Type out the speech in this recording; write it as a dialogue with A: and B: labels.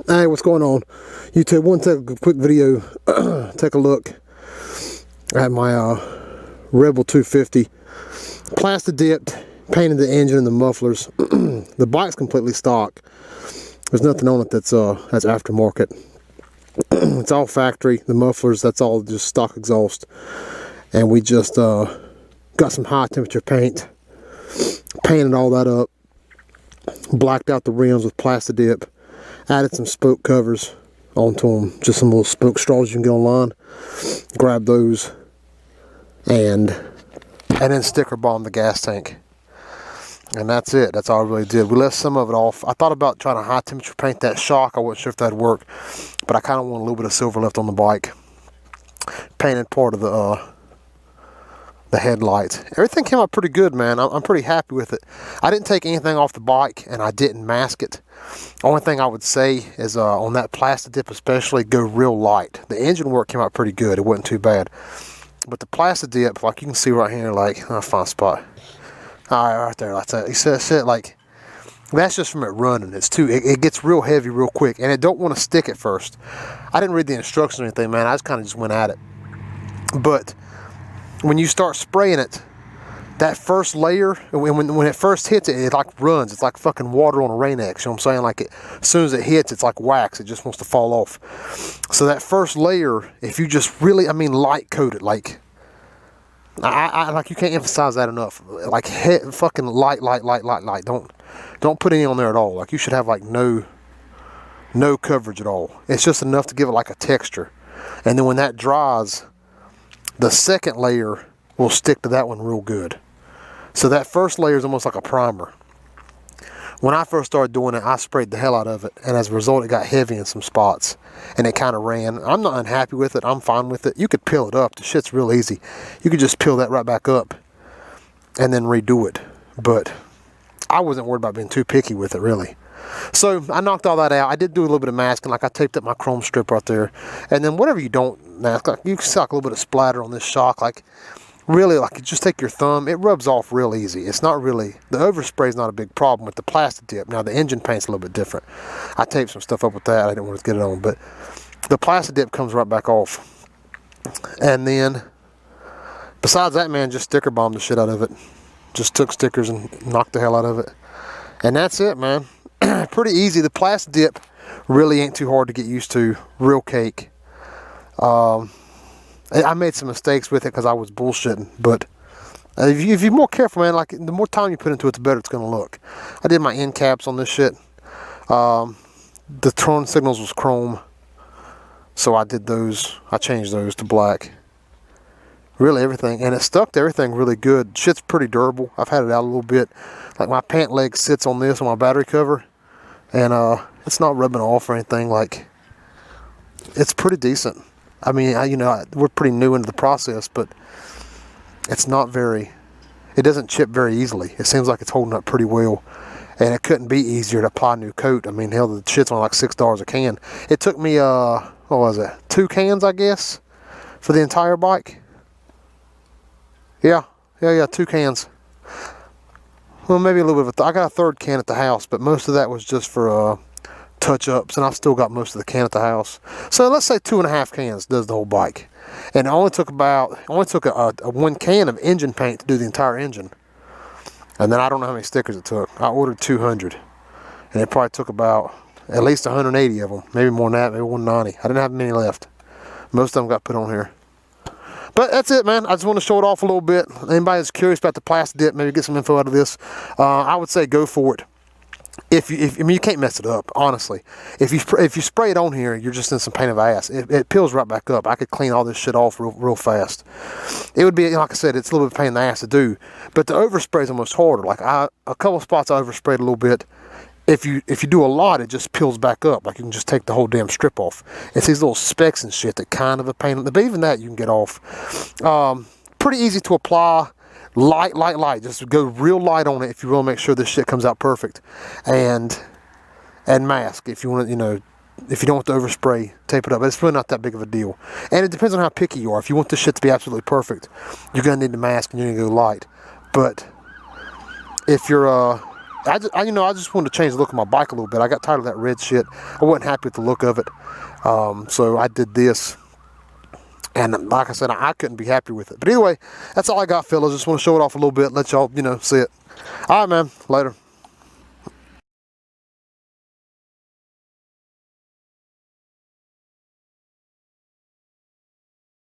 A: Hey, what's going on, YouTube? Want to take a quick video, take a look at my Rebel 250, plastic dipped, painted the engine and the mufflers. The bike's completely stock. There's nothing on it that's aftermarket. It's all factory. The mufflers, that's all just stock exhaust. And we just got some high temperature paint, painted all that up, blacked out the rims with plastic dip, added some spoke covers onto them, just some little spoke straws you can get online. Grab those and then sticker bomb the gas tank. And that's it. That's all I really did. We left some of it off. I thought about trying to high temperature paint that shock. I wasn't sure if that'd work, but I kind of want a little bit of silver left on the bike. Painted part of the headlights. Everything came out pretty good, man. I'm pretty happy with it. I didn't take anything off the bike, and I didn't mask it. Only thing I would say is on that plastic dip especially, go real light. The engine work came out pretty good. It wasn't too bad. But the plastic dip, like you can see right here, like, I'll find a spot. All right, right there, like that. You said like, that's just from it running. It gets real heavy real quick, and it don't want to stick at first. I didn't read the instructions or anything, man. I just kind of went at it. But when you start spraying it, that first layer, when it first hits it, it like runs. It's like fucking water on a Rain-X, you know what I'm saying? Like as soon as it hits, it's like wax. It just wants to fall off. So that first layer, if you just really, light coat it, like, I like, you can't emphasize that enough. Like fucking light. Don't put any on there at all. Like you should have like no coverage at all. It's just enough to give it like a texture. And then when that dries, the second layer will stick to that one real good. So that first layer is almost like a primer. When I first started doing it, I sprayed the hell out of it, and as a result, it got heavy in some spots, and it kind of ran. I'm not unhappy with it. I'm fine with it. You could peel it up. The shit's real easy. You could just peel that right back up and then redo it. But I wasn't worried about being too picky with it, really. So I knocked all that out. I did do a little bit of masking, like I taped up my chrome strip right there. And then whatever you don't mask, like you can see like a little bit of splatter on this shock. Like really, like you just take your thumb, it rubs off real easy. It's not really, the overspray is not a big problem with the plastic dip. Now the engine paint's a little bit different. I taped some stuff up with that. I didn't want to get it on, but the plastic dip comes right back off. And then besides that, man, just sticker bombed the shit out of it. Just took stickers and knocked the hell out of it. And that's it, man. Pretty easy. The plastic dip really ain't too hard to get used to. Real cake. I made some mistakes with it because I was bullshitting, but if you're more careful, man, like the more time you put into it, the better it's going to look. I did my end caps on this shit. The turn signals was chrome, so I did those. I changed those to black. Really everything, and it stuck to everything really good. Shit's pretty durable. I've had it out a little bit. Like my pant leg sits on this on my battery cover, and it's not rubbing off or anything. Like it's pretty decent. I mean, we're pretty new into the process, but it's not very, it doesn't chip very easily. It seems like it's holding up pretty well, and it couldn't be easier to apply a new coat. I mean, hell, the shit's only like $6 a can. It took me, what was it, 2 cans, I guess, for the entire bike. Yeah, 2 cans. Well, maybe a little bit of I got a third can at the house, but most of that was just for touch-ups, and I've still got most of the can at the house. So let's say 2.5 cans does the whole bike, and it only took a 1 can of engine paint to do the entire engine. And then I don't know how many stickers it took. I ordered 200, and it probably took about at least 180 of them, maybe more than that, maybe 190. I didn't have many left. Most of them got put on here. But that's it, man. I just want to show it off a little bit. Anybody that's curious about the plastic dip, maybe get some info out of this. I would say go for it. You can't mess it up, honestly. If you spray it on here, you're just in some pain of ass. It peels right back up. I could clean all this shit off real fast. It would be, like I said, it's a little bit of a pain in the ass to do. But the overspray is almost harder. Like a couple spots I oversprayed a little bit. If you do a lot, it just peels back up. Like you can just take the whole damn strip off. It's these little specks and shit that kind of a pain. But even that you can get off. Pretty easy to apply. Light. Just go real light on it if you really make sure this shit comes out perfect. And mask if you want to, if you don't want to overspray, tape it up. But it's really not that big of a deal. And it depends on how picky you are. If you want this shit to be absolutely perfect, you're going to need the mask and you're going to go light. But if you're you know, I just wanted to change the look of my bike a little bit. I got tired of that red shit. I wasn't happy with the look of it. So I did this. And like I said, I couldn't be happy with it. But anyway, that's all I got, fellas. Just want to show it off a little bit, let y'all, you know, see it. All right, man. Later.